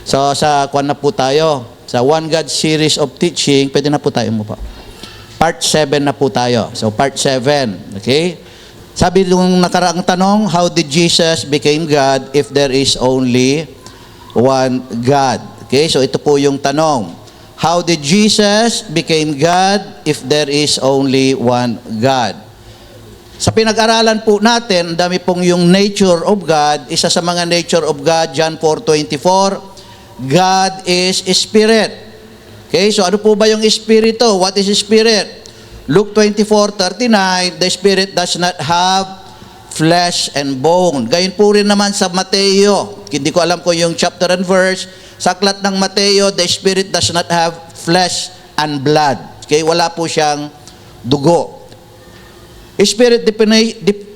So, sa kwan na po tayo. Sa One God series of teaching, pwede na po tayo mo po. Part 7 na po tayo. So, part 7. Okay? Sabi nung nakaraang tanong, how did Jesus became God if there is only one God? Okay? So, ito po yung tanong. How did Jesus became God if there is only one God? Sa pinag-aralan po natin, dami pong yung nature of God. Isa sa mga nature of God, John 4:24, God is Spirit. Okay, so ano po ba yung Espiritu? What is Spirit? Luke 24:39, the Spirit does not have flesh and bone. Gayon po rin naman sa Mateo. Hindi ko alam kung yung chapter and verse. Sa aklat ng Mateo, the Spirit does not have flesh and blood. Okay, wala po siyang dugo. Spirit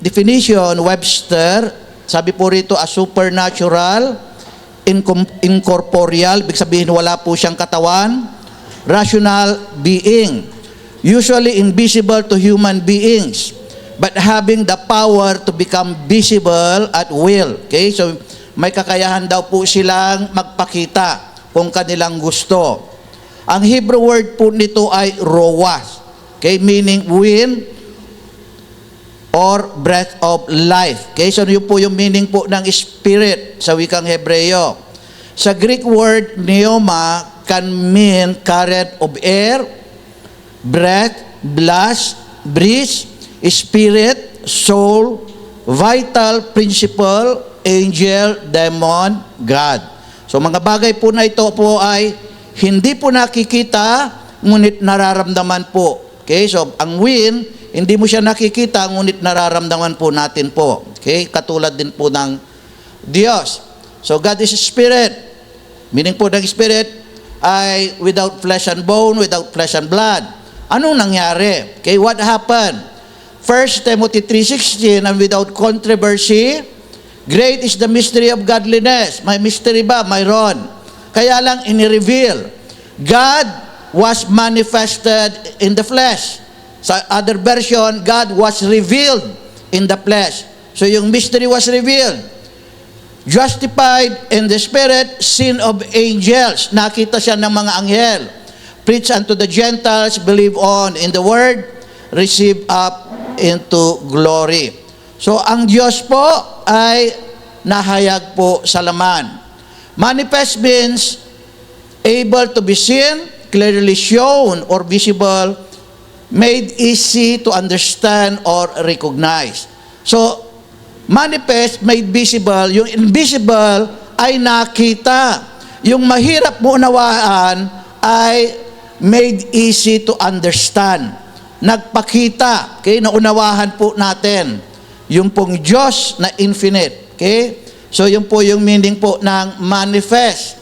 definition, Webster, sabi po rito, a supernatural, incorporeal, ibig sabihin wala po siyang katawan, rational being, usually invisible to human beings, but having the power to become visible at will. Okay, so may kakayahan daw po silang magpakita kung kanilang gusto. Ang Hebrew word po nito ay roas, okay, meaning wind or breath of life. Okay, so yun po yung meaning po ng spirit sa wikang Hebreo. Sa Greek word, pneuma can mean current of air, breath, blast, breeze, spirit, soul, vital principle, angel, demon, God. So mga bagay po na ito po ay hindi po nakikita, ngunit nararamdaman po. Okay, so ang wind, hindi mo siya nakikita, ngunit nararamdaman po natin po. Okay? Katulad din po ng Diyos. So, God is Spirit. Meaning po ng Spirit ay without flesh and bone, without flesh and blood. Anong nangyari? Okay, what happened? 1 Timothy 3:16, and without controversy, great is the mystery of godliness. May mystery ba? Mayroon. Kaya lang ini-reveal. God was manifested in the flesh. Sa other version, God was revealed in the flesh. So yung mystery was revealed. Justified in the Spirit, sin of angels. Nakita siya ng mga anghel. Preach unto the Gentiles, believe on in the word, receive up into glory. So ang Diyos po ay nahayag po sa laman. Manifest means able to be seen, clearly shown or visible, made easy to understand or recognize. So, manifest, made visible. Yung invisible ay nakita. Yung mahirap mo unawaan ay made easy to understand. Nagpakita. Okay? Naunawahan po natin. Yung pong Diyos na infinite. Okay? So, yun po yung meaning po ng manifest.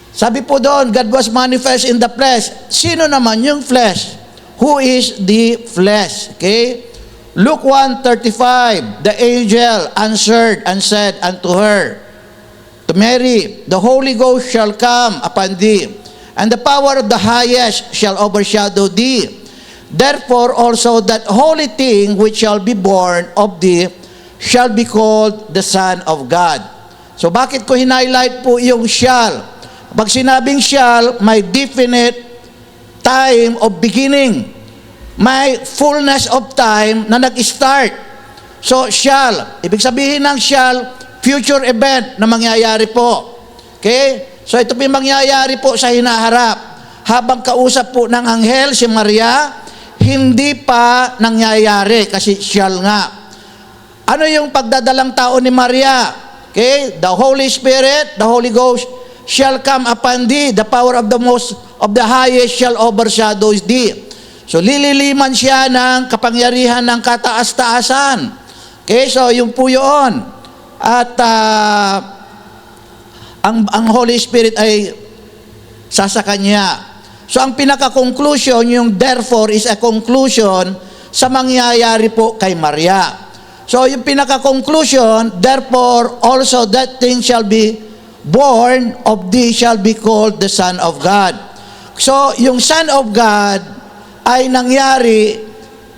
Sabi po doon, God was manifest in the flesh. Sino naman yung flesh? Who is the flesh? Okay? Luke 1:35, the angel answered and said unto her, to Mary, the Holy Ghost shall come upon thee, and the power of the highest shall overshadow thee. Therefore also that holy thing which shall be born of thee shall be called the Son of God. So bakit ko hinighlight po yung shall? Pag sinabing shall, may definite time of beginning. May fullness of time na nag-start. So, shall. Ibig sabihin ng shall, future event na mangyayari po. Okay? So, ito po yung mangyayari po sa hinaharap. Habang kausap po ng anghel si Maria, hindi pa nangyayari kasi shall nga. Ano yung pagdadalang tao ni Maria? Okay? The Holy Spirit, the Holy Ghost, shall come upon thee, the power of the highest shall overshadow thee. So lililiman siya ng kapangyarihan ng kataas-taasan. Okay, so yung po yun. At ang Holy Spirit ay sasa Kanya. So ang pinaka-conclusion, yung therefore is a conclusion sa mangyayari po kay Maria. So yung pinaka-conclusion, therefore also that thing shall be born of thee shall be called the Son of God. So yung Son of God ay nangyari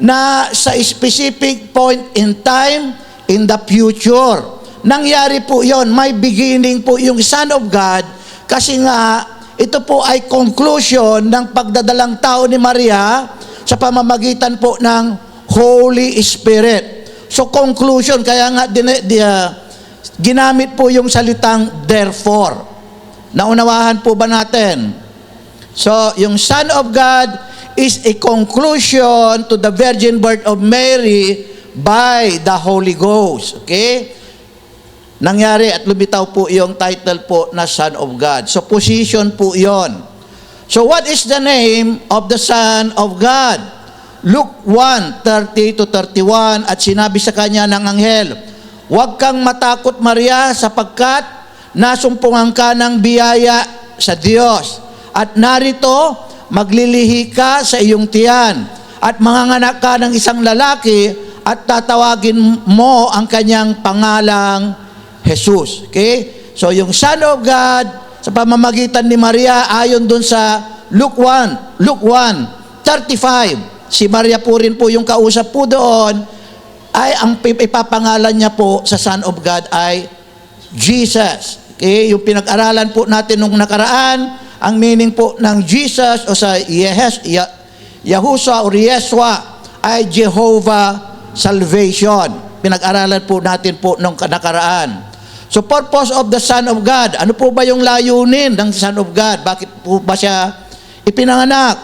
na sa specific point in time in the future. Nangyari po yon, may beginning po yung Son of God Kasi nga, ito po ay conclusion ng pagdadalang tao ni Maria sa pamamagitan po ng Holy Spirit. So conclusion, kaya nga ginamit po yung salitang therefore. Naunawahan po ba natin? So, yung Son of God is a conclusion to the virgin birth of Mary by the Holy Ghost. Okay? Nangyari at lumitaw po yung title po na Son of God. So, position po yon. So, what is the name of the Son of God? Luke 1:30 to 31, at sinabi sa kanya ng anghel, "Huwag kang matakot, Maria, sapagkat nasumpungan ka ng biyaya sa Diyos. At narito, maglilihi ka sa iyong tiyan, at manganganak ka ng isang lalaki, at tatawagin mo ang kanyang pangalang Jesus." Okay? So yung Son of God, sa pamamagitan ni Maria, ayon dun sa Luke 1:35, si Maria po rin po yung kausap po doon, ay ang ipapangalan niya po sa Son of God ay Jesus. Okay? Yung pinag-aralan po natin nung nakaraan, ang meaning po ng Jesus o sa Yahushua o Yeshua ay Jehovah Salvation. Pinag-aralan po natin po nung nakaraan. So purpose of the Son of God, ano po ba yung layunin ng Son of God? Bakit po ba siya ipinanganak?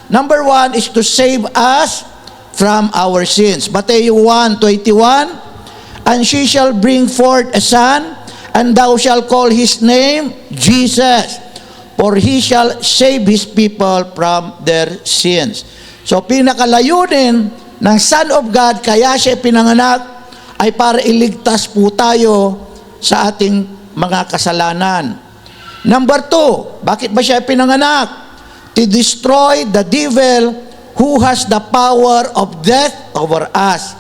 Number 1 is to save us from our sins. Matthew 1:21, "And she shall bring forth a son, and thou shalt call his name Jesus, for he shall save his people from their sins." So pinakalayunin ng Son of God, kaya siya pinanganak, ay para iligtas po tayo sa ating mga kasalanan. Number 2, bakit ba siya pinanganak? To destroy the devil who has the power of death over us.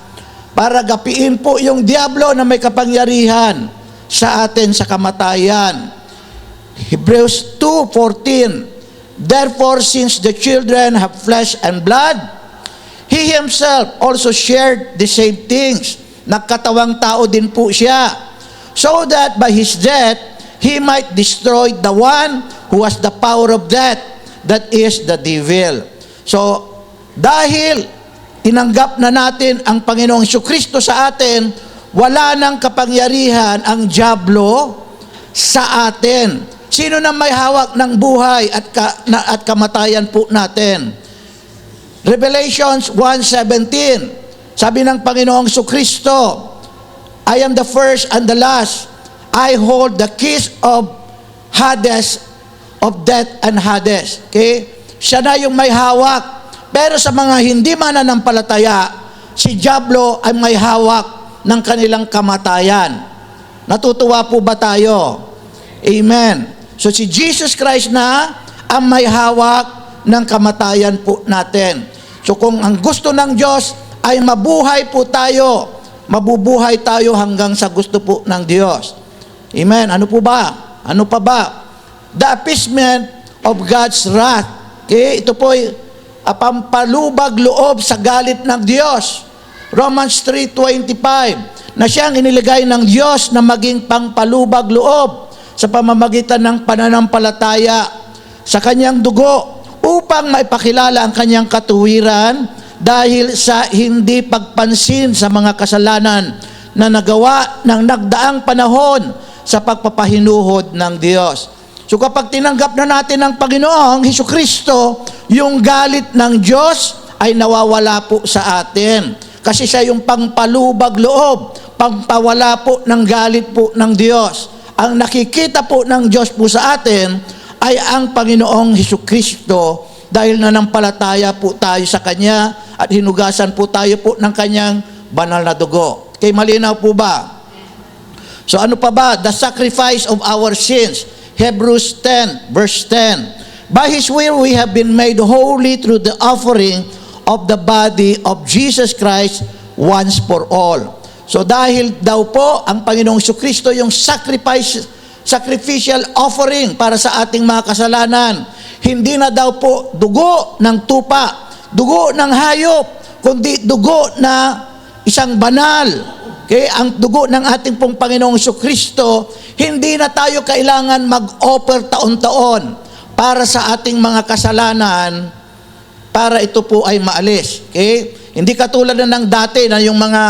Para gapiin po yung diablo na may kapangyarihan sa atin sa kamatayan. Hebrews 2:14, "Therefore, since the children have flesh and blood, he himself also shared the same things." Nagkatawang tao din po siya. "So that by his death, he might destroy the one who has the power of death, that is the devil." So, dahil tinanggap na natin ang Panginoong Jesucristo sa atin, wala nang kapangyarihan ang diablo sa atin. Sino na may hawak ng buhay at kamatayan po natin? Revelations 1:17, sabi ng Panginoong Jesucristo, "I am the first and the last. I hold the keys of Hades, of death and Hades." Okay? Siya na yung may hawak. Pero sa mga hindi mananampalataya, si diablo ay may hawak ng kanilang kamatayan. Natutuwa po ba tayo? Amen. So si Jesus Christ na ang may hawak ng kamatayan po natin. So kung ang gusto ng Diyos ay mabuhay po tayo, mabubuhay tayo hanggang sa gusto po ng Diyos. Amen. Ano po ba? Ano pa ba? The appeasement of God's wrath. Okay? Ito po ay pampalubag loob sa galit ng Diyos. Romans 3:25, na siyang iniligay ng Diyos na maging pangpalubag loob sa pamamagitan ng pananampalataya sa kanyang dugo, upang maipakilala ang kanyang katuwiran dahil sa hindi pagpansin sa mga kasalanan na nagawa ng nagdaang panahon sa pagpapahinuhod ng Diyos. So kapag tinanggap na natin ang Panginoong Hesukristo, yung galit ng Diyos ay nawawala po sa atin. Kasi siya yung pangpalubag loob, pangpawala po ng galit po ng Diyos. Ang nakikita po ng Diyos po sa atin ay ang Panginoong Hesukristo, dahil nanampalataya po tayo sa Kanya at hinugasan po tayo po ng Kanyang banal na dugo. Okay, malinaw po ba? So ano pa ba? The sacrifice of our sins. Hebrews 10, verse 10. By His will we have been made holy through the offering of the body of Jesus Christ once for all. So dahil daw po ang Panginoong Jesucristo yung sacrificial offering para sa ating mga kasalanan, hindi na daw po dugo ng tupa, dugo ng hayop, kundi dugo na isang banal. Okay? Ang dugo ng ating pong Panginoong Jesucristo, hindi na tayo kailangan mag-offer taon-taon para sa ating mga kasalanan para ito po ay maalis. Okay? Hindi katulad na ng dati na yung mga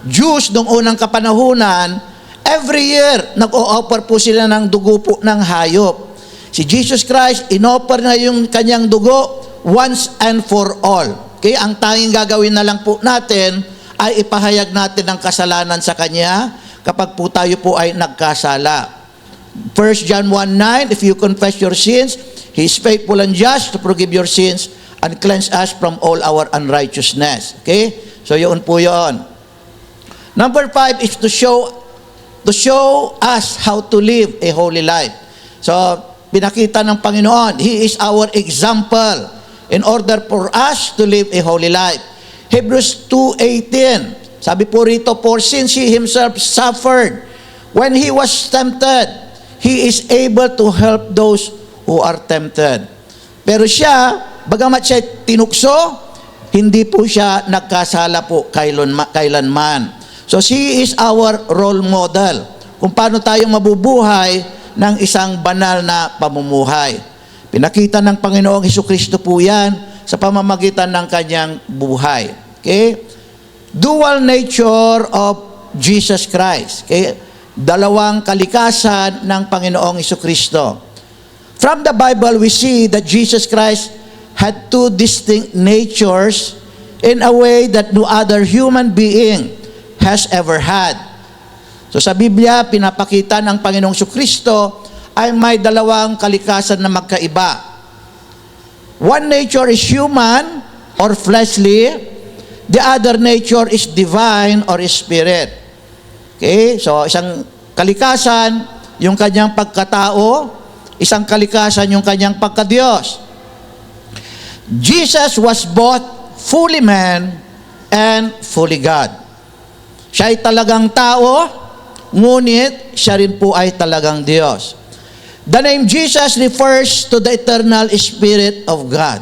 Jews noong unang kapanahunan, every year nag-o-offer po sila ng dugo po ng hayop. Si Jesus Christ, inoffer na yung kanyang dugo once and for all. Okay? Ang tanging gagawin na lang po natin ay ipahayag natin ang kasalanan sa Kanya kapag po tayo po ay nagkasala. 1 John 1:9, if you confess your sins, He is faithful and just to forgive your sins and cleanse us from all our unrighteousness. Okay? So yun po yun. Number 5 is to show us how to live a holy life. So, pinakita ng Panginoon, He is our example in order for us to live a holy life. Hebrews 2:18, sabi po rito, for since He Himself suffered when He was tempted, He is able to help those who are tempted. Pero siya, bagamat siya tinukso, hindi po siya nagkasala po kailanman. So He is our role model kung paano tayo mabubuhay ng isang banal na pamumuhay. Pinakita ng Panginoong Jesucristo po yan sa pamamagitan ng kanyang buhay. Okay? Dual nature of Jesus Christ. Okay? Dalawang kalikasan ng Panginoong Jesucristo. From the Bible, we see that Jesus Christ had two distinct natures in a way that no other human being has ever had. So sa Biblia, pinapakita ng Panginoong Jesucristo ay may dalawang kalikasan na magkaiba. One nature is human or fleshly, the other nature is divine or spirit. Okay? So isang kalikasan, yung kanyang pagkatao, isang kalikasan, yung kanyang pagkadiyos. Jesus was both fully man and fully God. Siya ay talagang tao, ngunit siya rin po ay talagang Diyos. The name Jesus refers to the eternal Spirit of God,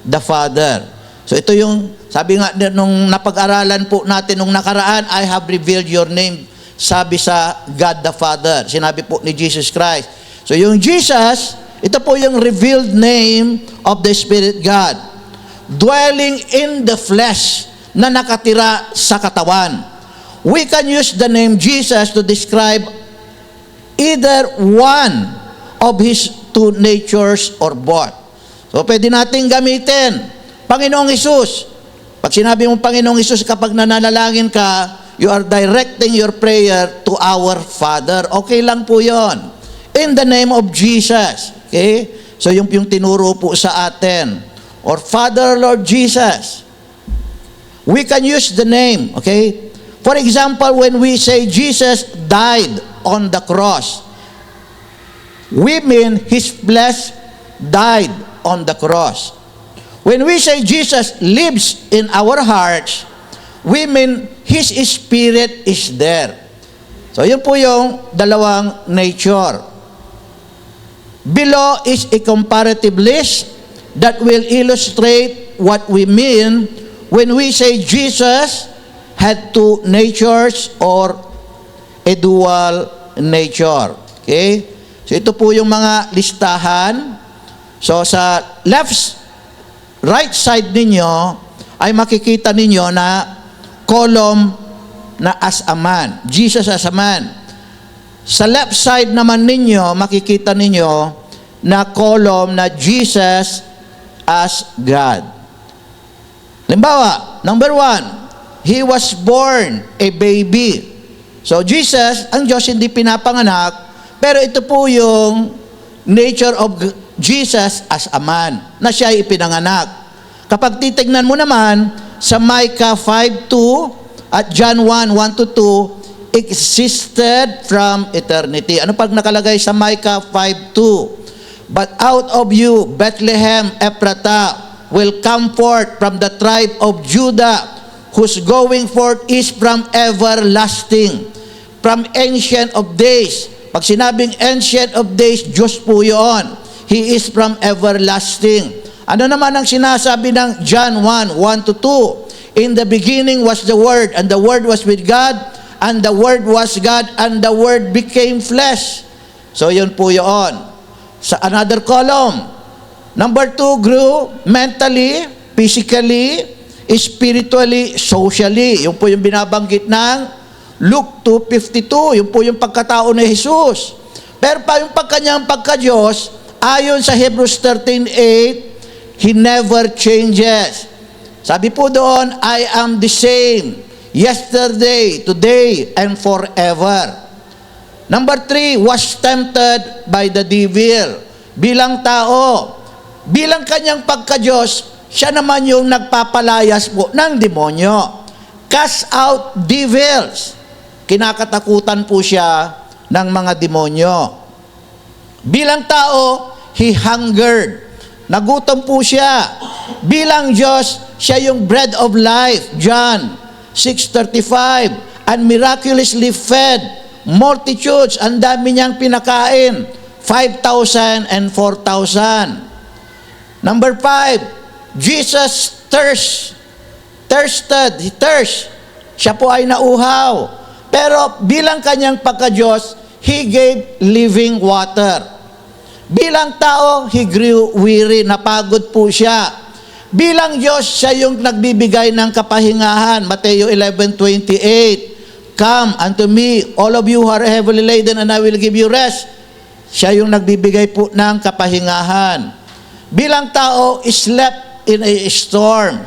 the Father. So ito yung, sabi nga nung napag-aralan po natin nung nakaraan, I have revealed your name, sabi sa God the Father. Sinabi po ni Jesus Christ. So yung Jesus, ito po yung revealed name of the Spirit God, dwelling in the flesh, na nakatira sa katawan. We can use the name Jesus to describe either one of His two natures or both. So, pwede natin gamitin. Panginoong Hesus. Pag sinabi mo Panginoong Hesus, kapag nananalangin ka, you are directing your prayer to our Father. Okay lang po yon. In the name of Jesus. Okay? So, yung tinuro po sa atin. Or Father, Lord Jesus. We can use the name. Okay? For example, when we say Jesus died on the cross, we mean His flesh died on the cross. When we say Jesus lives in our hearts, we mean His Spirit is there. So, yun po yung dalawang nature. Below is a comparative list that will illustrate what we mean when we say Jesus had two natures or a dual nature. Okay? So ito po yung mga listahan. So sa right side ninyo ay makikita ninyo na column na as a man. Jesus as a man. Sa left side naman ninyo, makikita ninyo na column na Jesus as God. Halimbawa, number 1, He was born a baby. So Jesus, ang Diyos hindi pinapanganak, pero ito po yung nature of Jesus as a man, na siya ay ipinanganak. Kapag titignan mo naman sa Micah 5:2 at John 1:1-2, existed from eternity. Ano pag nakalagay sa Micah 5:2? But out of you, Bethlehem Ephratah, will come forth from the tribe of Judah, whose going forth is from everlasting, from ancient of days. Pag sinabing ancient of days, Diyos po yun. He is from everlasting. Ano naman ang sinasabi ng John 1:1-2? In the beginning was the Word, and the Word was with God, and the Word was God, and the Word became flesh. So yun po yun. Sa another column, number 2, grew mentally, physically, spiritually, socially. Yun po yung binabanggit ng Luke 2:52. Yun po yung pagkatao ni Jesus. Pero pa yung pagkanyang pagka-Diyos, ayon sa Hebrews 13:8, He never changes. Sabi po doon, I am the same, yesterday, today, and forever. Number 3, was tempted by the devil. Bilang tao, bilang kanyang pagka-Diyos, siya naman yung nagpapalayas po ng demonyo. Cast out devils. Kinakatakutan po siya ng mga demonyo. Bilang tao, he hungered. Nagutom po siya. Bilang Diyos, siya yung bread of life. John 6:35. And miraculously fed multitudes. Ang dami niyang pinakain. 5,000 and 4,000. Number 5, Jesus thirsted. He thirst. Siya po ay nauhaw. Pero bilang kanyang pagka-Diyos, He gave living water. Bilang tao, He grew weary. Napagod po siya. Bilang Diyos, siya yung nagbibigay ng kapahingahan. Mateo 11:28. Come unto me, all of you who are heavily laden, and I will give you rest. Siya yung nagbibigay po ng kapahingahan. Bilang tao, slept in a storm.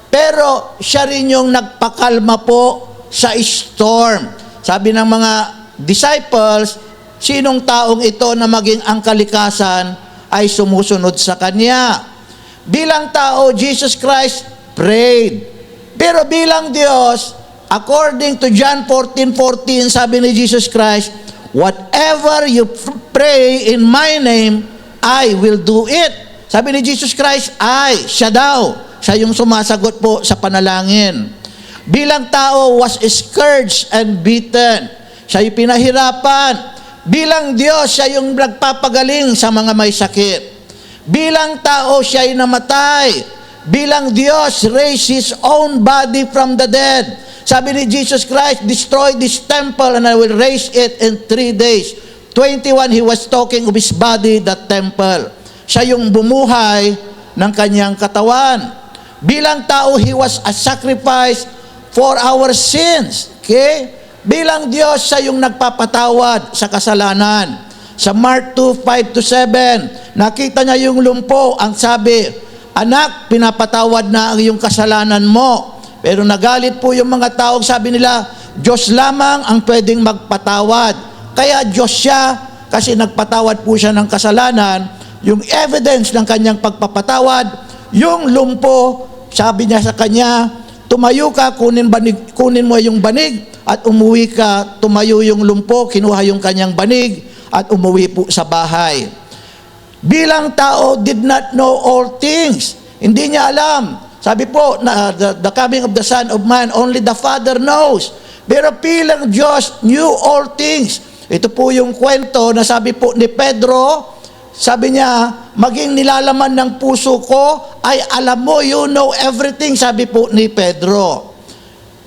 Pero siya rin yung nagpakalma po sa storm. Sabi ng mga disciples, sinong taong ito na maging ang kalikasan ay sumusunod sa Kanya? Bilang tao, Jesus Christ prayed. Pero bilang Diyos, according to John 14:14, sabi ni Jesus Christ, whatever you pray in my name, I will do it. Sabi ni Jesus Christ, siya daw. Siya yung sumasagot po sa panalangin. Bilang tao, was scourged and beaten. Siya yung pinahirapan. Bilang Diyos, siya yung nagpapagaling sa mga may sakit. Bilang tao, siya ay namatay. Bilang Diyos, raised His own body from the dead. Sabi ni Jesus Christ, destroy this temple and I will raise it in 3 days. 21, He was talking of His body, the temple. Siya yung bumuhay ng kanyang katawan. Bilang tao, He was a sacrifice for our sins. Okay? Bilang Diyos, siya yung nagpapatawad sa kasalanan. Sa Mark 2:5-7, nakita niya yung lumpo. Ang sabi, anak, pinapatawad na ang iyong kasalanan mo. Pero nagalit po yung mga taong sabi nila, Diyos lamang ang pwedeng magpatawad. Kaya Diyos siya, kasi nagpatawad po siya ng kasalanan. Yung evidence ng kanyang pagpapatawad, yung lumpo, sabi niya sa kanya, tumayo ka, kunin mo yung banig, at umuwi ka, tumayo yung lumpo, kinuha yung kanyang banig, at umuwi po sa bahay. Bilang tao, did not know all things. Hindi niya alam. Sabi po, the coming of the Son of Man, only the Father knows. Pero bilang Diyos, knew all things. Ito po yung kwento na sabi po ni Pedro, sabi niya, maging nilalaman ng puso ko, ay alam mo, you know everything, sabi po ni Pedro.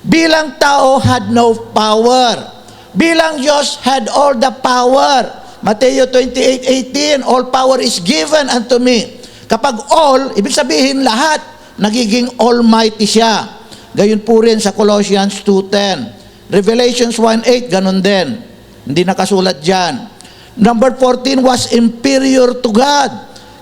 Bilang tao, had no power. Bilang Diyos, had all the power. Mateo 28:18, all power is given unto me. Kapag all, ibig sabihin lahat, nagiging almighty siya. Gayon po rin sa Colossians 2:10. Revelations 1:8, ganun din. Hindi nakasulat dyan. Number 14 was inferior to God.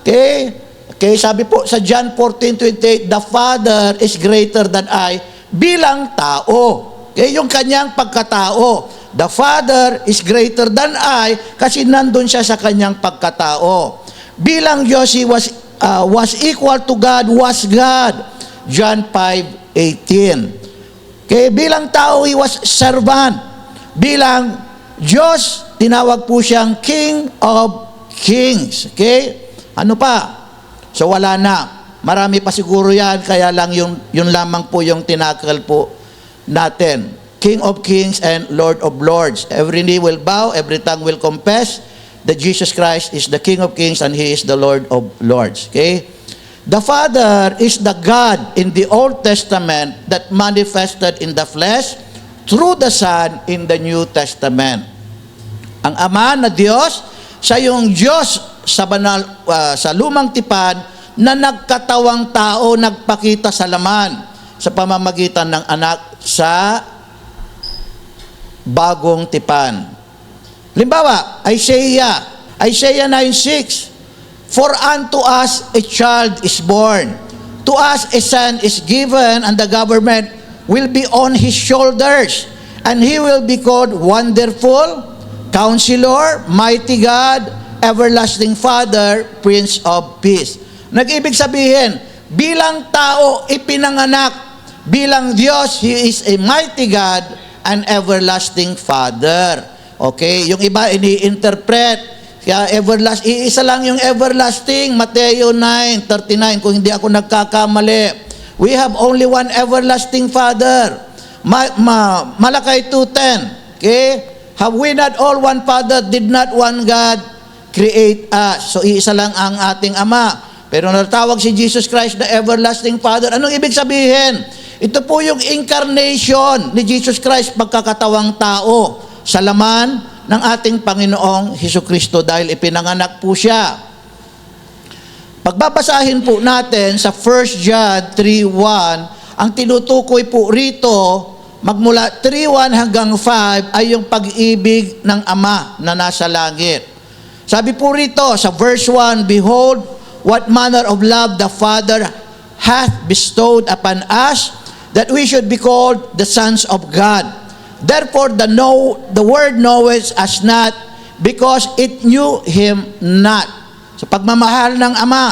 Okay? Okay, sabi po sa John 14:28, the Father is greater than I, bilang tao. Okay, yung kanyang pagkatao. The Father is greater than I kasi nandun siya sa kanyang pagkatao. Bilang Diyos, He was equal to God, was God. John 5:18. Okay, bilang tao, He was servant. Bilang Diyos, tinawag po siyang King of Kings. Okay? Ano pa? So wala na. Marami pa siguro yan, kaya lang yun lamang po yung tinakal po natin. King of Kings and Lord of Lords. Every knee will bow, every tongue will confess that Jesus Christ is the King of Kings and He is the Lord of Lords. Okay? The Father is the God in the Old Testament that manifested in the flesh through the Son in the New Testament. Ang Ama na Diyos, siya yung Diyos sa lumang tipan na nagkatawang tao, nagpakita sa laman sa pamamagitan ng anak sa bagong tipan. Halimbawa, Isaiah 9:6, "For unto us a child is born, to us a son is given, and the government will be on his shoulders, and he will be called Wonderful, Counselor, Mighty God, Everlasting Father, Prince of Peace." Nag-ibig sabihin, bilang tao ipinanganak, bilang Diyos, He is a mighty God and everlasting Father. Okay? Yung iba ini-interpret, kaya iisa lang yung everlasting, Mateo 9:39, kung hindi ako nagkakamali. We have only one everlasting Father. Malakay 2:10. Okay? Have we not all one Father? Did not one God create us? So iisa lang ang ating Ama. Pero natawag si Jesus Christ na everlasting Father. Anong ibig sabihin? Ito po yung incarnation ni Jesus Christ, pagkakatawang tao sa laman ng ating Panginoong Hesukristo dahil ipinanganak po siya. Pagbabasahin po natin sa 1 John 3:1, ang tinutukoy po rito, magmula 3:1 hanggang 5, ay yung pag-ibig ng Ama na nasa langit. Sabi po rito sa verse 1, "Behold, what manner of love the Father hath bestowed upon us, that we should be called the sons of God. Therefore the world knoweth us not, because it knew Him not." So pagmamahal ng Ama,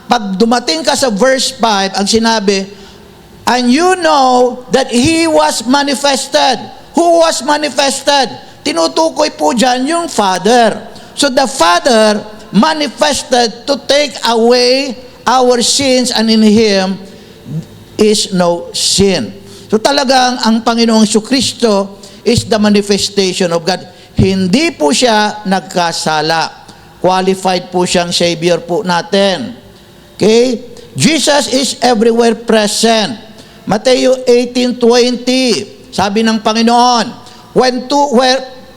pag dumating ka sa verse 5, ang sinabi, "And you know that He was manifested." Who was manifested? Tinutukoy po dyan yung Father. So the Father manifested to take away our sins, and in Him is no sin. So talagang ang Panginoong Jesucristo is the manifestation of God. Hindi po siya nagkasala. Qualified po siyang Savior po natin. Okay? Jesus is everywhere present. Mateo 18:20, sabi ng Panginoon,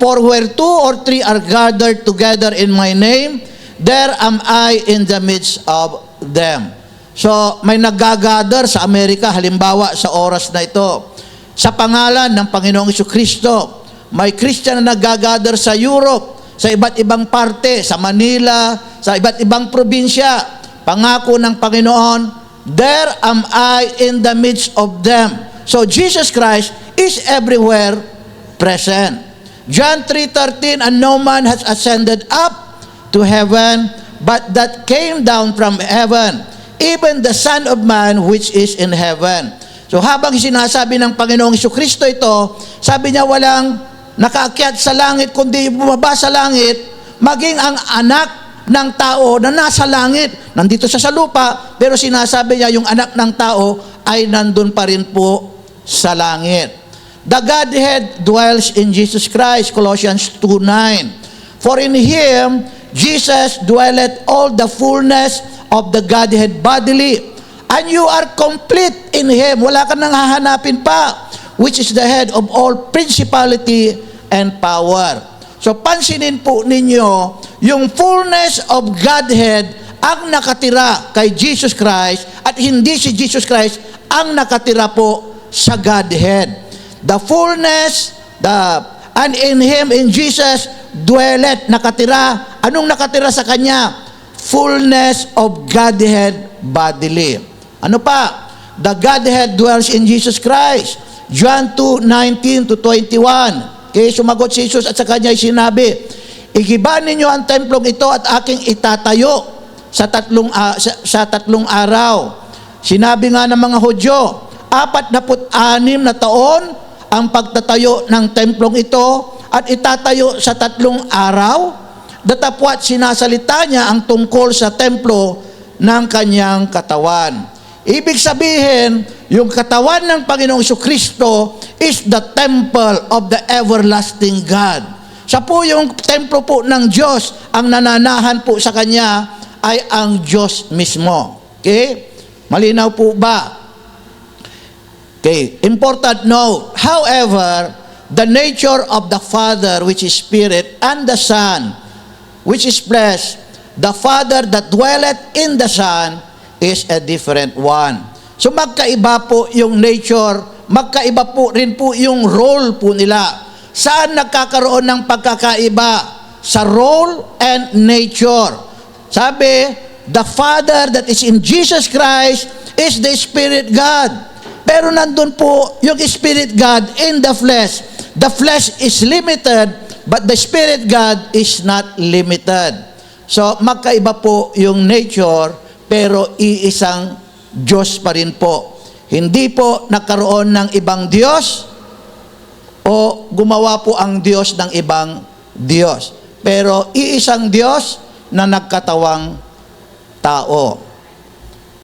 "For where two or three are gathered together in my name, there am I in the midst of them." So, may nag-gather sa Amerika, halimbawa sa oras na ito, sa pangalan ng Panginoong Jesucristo. May Christian na nag-gather sa Europe, sa iba't ibang parte, sa Manila, sa iba't ibang probinsya. Pangako ng Panginoon, "There am I in the midst of them." So, Jesus Christ is everywhere present. John 3:13, "And no man has ascended up to heaven, but that came down from heaven, even the Son of Man which is in heaven." So habang sinasabi ng Panginoong Jesucristo ito, sabi niya walang nakaakyat sa langit kundi bumaba sa langit, maging ang anak ng tao na nasa langit. Nandito siya sa lupa, pero sinasabi niya yung anak ng tao ay nandun pa rin po sa langit. The Godhead dwells in Jesus Christ, Colossians 2:9. "For in Him Jesus dwelleth all the fullness of the Godhead bodily, and you are complete in Him." Wala ka nang hahanapin pa. "Which is the head of all principality and power." So pansinin po ninyo, yung fullness of Godhead ang nakatira kay Jesus Christ, at hindi si Jesus Christ ang nakatira po sa Godhead. The fullness, and in Him, in Jesus, dwelleth, nakatira. Anong nakatira sa Kanya? Fullness of Godhead bodily. Ano pa? The Godhead dwells in Jesus Christ. John 2:19-21. Okay, sumagot si Jesus at sa Kanya ay sinabi, "Igiba ninyo ang templong ito at aking itatayo sa tatlong araw." Sinabi nga ng mga Hudyo, 46 na taon ang pagtatayo ng templong ito at itatayo sa 3 araw. Datapwat sinasalita niya ang tungkol sa templo ng kanyang katawan. Ibig sabihin, yung katawan ng Panginoong Jesucristo is the temple of the everlasting God. Siya po yung templo po ng Diyos. Ang nananahan po sa Kanya ay ang Diyos mismo. Okay? Malinaw po ba? Okay, important note. However, the nature of the Father, which is Spirit, and the Son, which is flesh, the Father that dwelleth in the Son, is a different one. So magkaiba po yung nature, magkaiba po rin po yung role po nila. Saan nagkakaroon ng pagkakaiba? Sa role and nature. Sabi, the Father that is in Jesus Christ is the Spirit God. Pero nandun po yung Spirit God in the flesh. The flesh is limited, but the Spirit God is not limited. So magkaiba po yung nature, pero iisang Diyos pa rin po. Hindi po nagkaroon ng ibang Diyos, o gumawa po ang Diyos ng ibang Diyos. Pero iisang Diyos na nagkatawang tao.